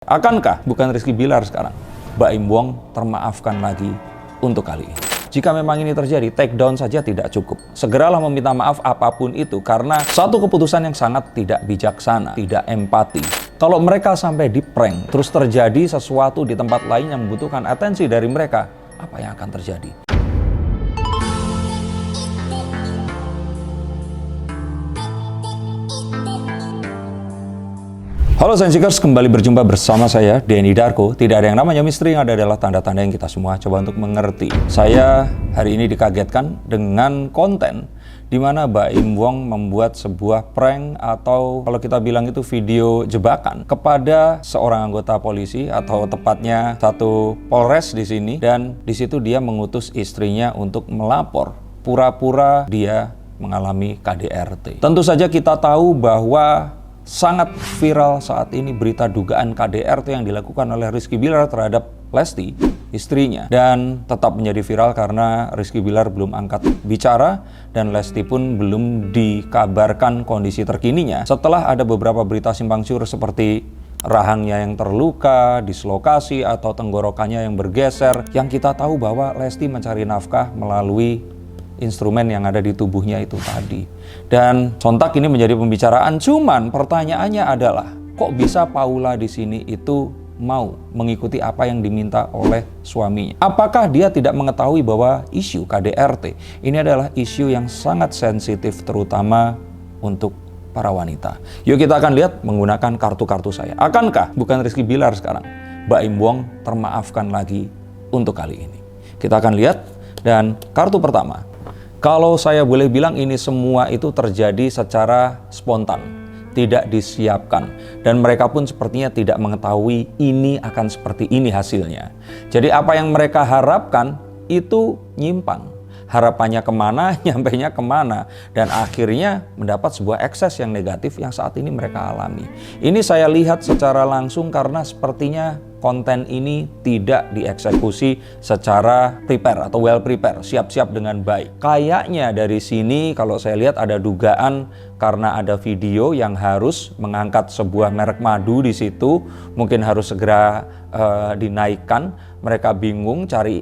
Akankah bukan Rizky Bilar sekarang, Baim Wong termaafkan lagi untuk kali ini? Jika memang ini terjadi, take down saja tidak cukup. Segeralah meminta maaf apapun itu, karena satu keputusan yang sangat tidak bijaksana, tidak empati. Kalau mereka sampai di prank, terus terjadi sesuatu di tempat lain yang membutuhkan atensi dari mereka, apa yang akan terjadi? Halo Sensikers, kembali berjumpa bersama saya, Denny Darko. Tidak ada yang namanya misteri, yang ada adalah tanda-tanda yang kita semua coba untuk mengerti. Saya hari ini dikagetkan dengan konten di mana Baim Wong membuat sebuah prank atau kalau kita bilang itu video jebakan kepada seorang anggota polisi atau tepatnya satu Polres di sini, dan di situ dia mengutus istrinya untuk melapor pura-pura dia mengalami KDRT. Tentu saja kita tahu bahwa sangat viral saat ini berita dugaan KDRT yang dilakukan oleh Rizky Bilar terhadap Lesti, istrinya. Dan tetap menjadi viral karena Rizky Bilar belum angkat bicara dan Lesti pun belum dikabarkan kondisi terkininya. Setelah ada beberapa berita simpang siur seperti rahangnya yang terluka, dislokasi, atau tenggorokannya yang bergeser, yang kita tahu bahwa Lesti mencari nafkah melalui instrumen yang ada di tubuhnya itu tadi. Dan sontak ini menjadi pembicaraan. Cuman pertanyaannya adalah, kok bisa Paula di sini itu mau mengikuti apa yang diminta oleh suaminya? Apakah dia tidak mengetahui bahwa isu KDRT ini adalah isu yang sangat sensitif, terutama untuk para wanita? Yuk kita akan lihat menggunakan kartu-kartu saya. Akankah bukan Rizky Bilar sekarang, Baim Wong termaafkan lagi untuk kali ini? Kita akan lihat. Dan kartu pertama, kalau saya boleh bilang ini semua itu terjadi secara spontan, tidak disiapkan. Dan mereka pun sepertinya tidak mengetahui ini akan seperti ini hasilnya. Jadi apa yang mereka harapkan itu nyimpang. Harapannya kemana, nyampainya kemana. Dan akhirnya mendapat sebuah ekses yang negatif yang saat ini mereka alami. Ini saya lihat secara langsung karena sepertinya konten ini tidak dieksekusi secara prepare atau well prepare, siap-siap dengan baik. Kayaknya dari sini kalau saya lihat ada dugaan karena ada video yang harus mengangkat sebuah merek madu di situ, mungkin harus segera dinaikkan. Mereka bingung cari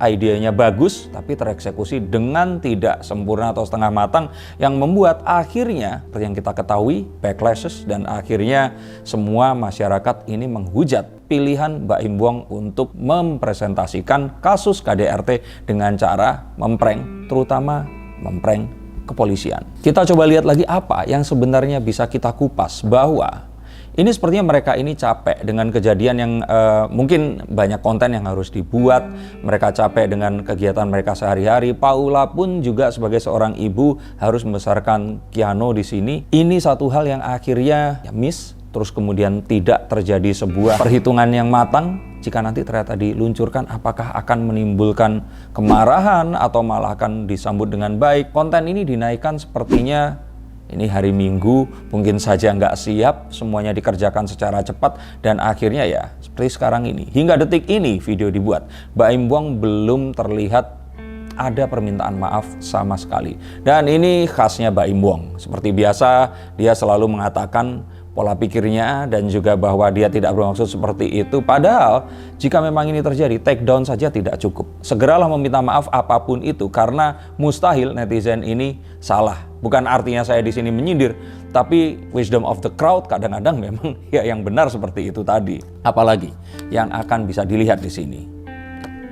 idenya bagus tapi tereksekusi dengan tidak sempurna atau setengah matang, yang membuat akhirnya seperti yang kita ketahui backlashes, dan akhirnya semua masyarakat ini menghujat pilihan Baim Wong untuk mempresentasikan kasus KDRT dengan cara memprank, terutama memprank kepolisian. Kita coba lihat lagi apa yang sebenarnya bisa kita kupas, bahwa ini sepertinya mereka ini capek dengan kejadian yang mungkin banyak konten yang harus dibuat. Mereka capek dengan kegiatan mereka sehari-hari. Paula pun juga sebagai seorang ibu harus membesarkan Kiano di sini. Ini satu hal yang akhirnya miss. Terus kemudian tidak terjadi sebuah perhitungan yang matang. Jika nanti ternyata diluncurkan, apakah akan menimbulkan kemarahan atau malah akan disambut dengan baik? Konten ini dinaikkan sepertinya ini hari Minggu, mungkin saja nggak siap, semuanya dikerjakan secara cepat, dan akhirnya ya seperti sekarang ini. Hingga detik ini video dibuat, Baim Wong belum terlihat ada permintaan maaf sama sekali. Dan ini khasnya Baim Wong. Seperti biasa, dia selalu mengatakan pola pikirnya dan juga bahwa dia tidak bermaksud seperti itu. Padahal jika memang ini terjadi, take down saja tidak cukup. Segeralah meminta maaf apapun itu, karena mustahil netizen ini salah. Bukan artinya saya di sini menyindir, tapi wisdom of the crowd kadang-kadang memang ya yang benar seperti itu tadi. Apalagi yang akan bisa dilihat di sini,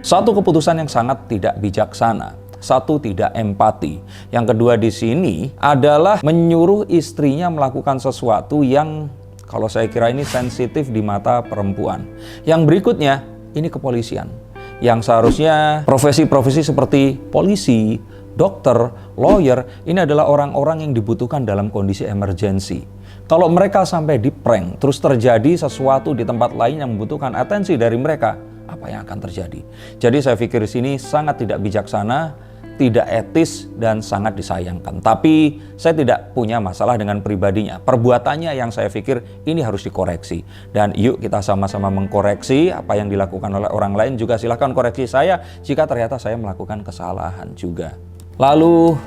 satu keputusan yang sangat tidak bijaksana. Satu, tidak empati. Yang kedua di sini adalah menyuruh istrinya melakukan sesuatu yang kalau saya kira ini sensitif di mata perempuan. Yang berikutnya, ini kepolisian. Yang seharusnya profesi-profesi seperti polisi, dokter, lawyer, ini adalah orang-orang yang dibutuhkan dalam kondisi emergensi. Kalau mereka sampai di prank, terus terjadi sesuatu di tempat lain yang membutuhkan atensi dari mereka, apa yang akan terjadi? Jadi saya pikir di sini sangat tidak bijaksana, tidak etis, dan sangat disayangkan. Tapi saya tidak punya masalah dengan pribadinya. Perbuatannya yang saya pikir ini harus dikoreksi. Dan yuk kita sama-sama mengkoreksi apa yang dilakukan oleh orang lain. Juga silahkan koreksi saya jika ternyata saya melakukan kesalahan juga. Lalu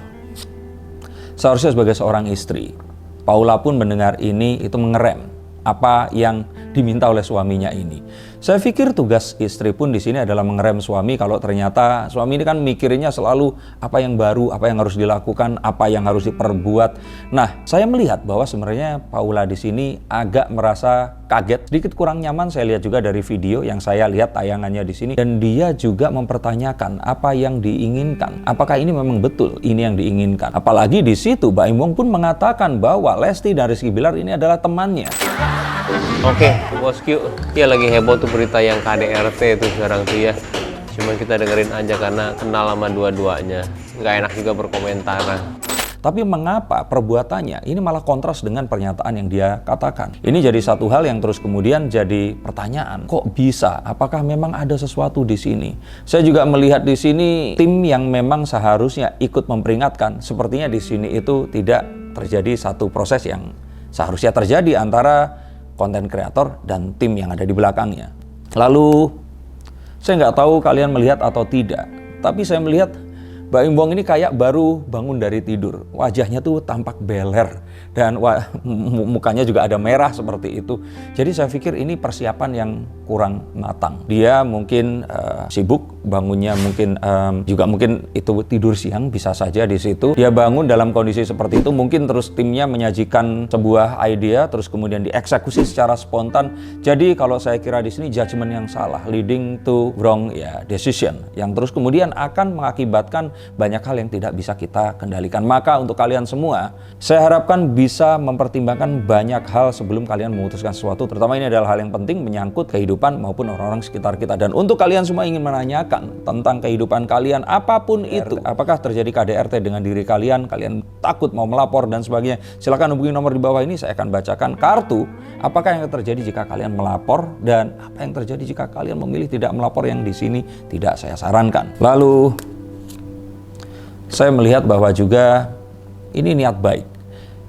seharusnya sebagai seorang istri, Paula pun mendengar ini itu mengerem. apa yang diminta oleh suaminya ini. Saya pikir tugas istri pun di sini adalah mengerem suami kalau ternyata suami ini kan mikirnya selalu apa yang baru, apa yang harus dilakukan, apa yang harus diperbuat. Nah, saya melihat bahwa sebenarnya Paula di sini agak merasa kaget, sedikit kurang nyaman. Saya lihat juga dari video yang saya lihat tayangannya di sini, dan dia juga mempertanyakan apa yang diinginkan. Apakah ini memang betul ini yang diinginkan? Apalagi di situ Baim Wong pun mengatakan bahwa Lesti dan Rizky Bilar ini adalah temannya. Oke, bosku, ya lagi heboh tuh berita yang KDRT itu sekarang tuh ya. Cuman kita dengerin aja karena kenal sama dua-duanya. Nggak enak juga berkomentar. Tapi mengapa perbuatannya ini malah kontras dengan pernyataan yang dia katakan? Ini jadi satu hal yang terus kemudian jadi pertanyaan. Kok bisa? Apakah memang ada sesuatu di sini? Saya juga melihat di sini tim yang memang seharusnya ikut memperingatkan. Sepertinya di sini itu tidak terjadi satu proses yang seharusnya terjadi antara konten kreator dan tim yang ada di belakangnya. Lalu, saya nggak tahu kalian melihat atau tidak, tapi saya melihat Baim Wong ini kayak baru bangun dari tidur. Wajahnya tuh tampak beler dan mukanya juga ada merah seperti itu. Jadi saya pikir ini persiapan yang kurang matang. Dia mungkin sibuk bangunnya, mungkin juga mungkin itu tidur siang, bisa saja di situ. Dia bangun dalam kondisi seperti itu, mungkin terus timnya menyajikan sebuah idea, terus kemudian dieksekusi secara spontan. Jadi kalau saya kira di sini judgement yang salah, leading to wrong decision, yang terus kemudian akan mengakibatkan banyak hal yang tidak bisa kita kendalikan. Maka untuk kalian semua, saya harapkan bisa mempertimbangkan banyak hal sebelum kalian memutuskan sesuatu. Terutama ini adalah hal yang penting menyangkut kehidupan maupun orang-orang sekitar kita. Dan untuk kalian semua ingin menanyakan tentang kehidupan kalian, apapun itu, apakah terjadi KDRT dengan diri kalian, kalian takut mau melapor dan sebagainya, silakan hubungi nomor di bawah ini. Saya akan bacakan kartu apakah yang terjadi jika kalian melapor dan apa yang terjadi jika kalian memilih tidak melapor, yang di sini tidak saya sarankan. Lalu saya melihat bahwa juga ini niat baik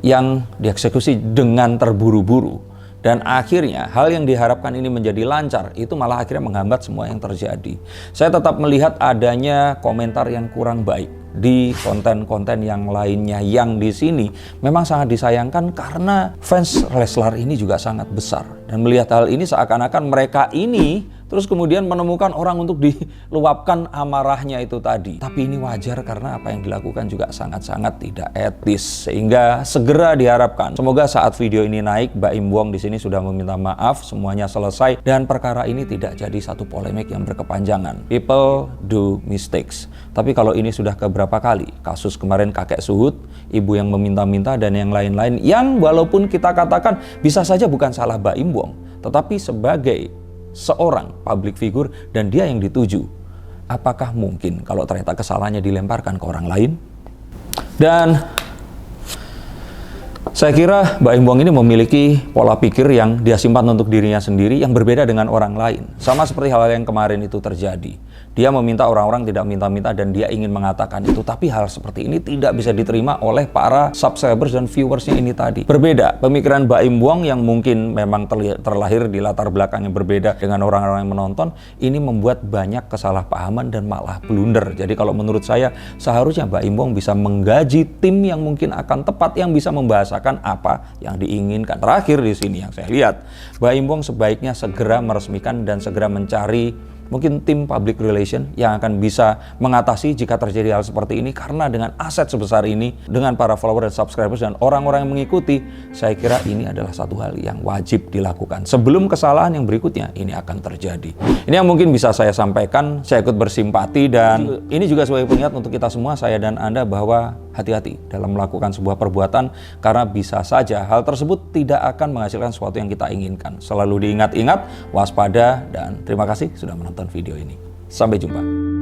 yang dieksekusi dengan terburu-buru, dan akhirnya hal yang diharapkan ini menjadi lancar itu malah akhirnya menghambat semua yang terjadi. Saya tetap melihat adanya komentar yang kurang baik di konten-konten yang lainnya, yang di sini memang sangat disayangkan karena fans Leslar ini juga sangat besar, dan melihat hal ini seakan-akan mereka ini terus kemudian menemukan orang untuk diluapkan amarahnya itu tadi. Tapi ini wajar karena apa yang dilakukan juga sangat-sangat tidak etis. Sehingga segera diharapkan, semoga saat video ini naik, Baim Wong di sini sudah meminta maaf, semuanya selesai, dan perkara ini tidak jadi satu polemik yang berkepanjangan. People do mistakes. Tapi kalau ini sudah keberapa kali, kasus kemarin kakek Suhut, ibu yang meminta-minta, dan yang lain-lain, yang walaupun kita katakan bisa saja bukan salah Baim Wong, tetapi sebagai seorang public figure dan dia yang dituju, apakah mungkin kalau ternyata kesalahannya dilemparkan ke orang lain? Dan saya kira Baim Wong ini memiliki pola pikir yang dia simpan untuk dirinya sendiri yang berbeda dengan orang lain. Sama seperti hal yang kemarin itu terjadi. Dia meminta orang-orang tidak minta-minta dan dia ingin mengatakan itu. Tapi hal seperti ini tidak bisa diterima oleh para subscribers dan viewersnya ini tadi. Berbeda, pemikiran Baim Wong yang mungkin memang terlahir di latar belakang yang berbeda dengan orang-orang yang menonton, ini membuat banyak kesalahpahaman dan malah blunder. Jadi kalau menurut saya, seharusnya Baim Wong bisa menggaji tim yang mungkin akan tepat, yang bisa membahasakan apa yang diinginkan. Terakhir di sini yang saya lihat, Baim Wong sebaiknya segera meresmikan dan segera mencari mungkin tim public relation yang akan bisa mengatasi jika terjadi hal seperti ini, karena dengan aset sebesar ini, dengan para follower dan subscribers dan orang-orang yang mengikuti, saya kira ini adalah satu hal yang wajib dilakukan sebelum kesalahan yang berikutnya ini akan terjadi. Ini yang mungkin bisa saya sampaikan. Saya ikut bersimpati, dan ini juga sebagai pengingat untuk kita semua, saya dan Anda, bahwa hati-hati dalam melakukan sebuah perbuatan, karena bisa saja hal tersebut tidak akan menghasilkan sesuatu yang kita inginkan. Selalu diingat-ingat, waspada, dan terima kasih sudah menonton video ini. Sampai jumpa.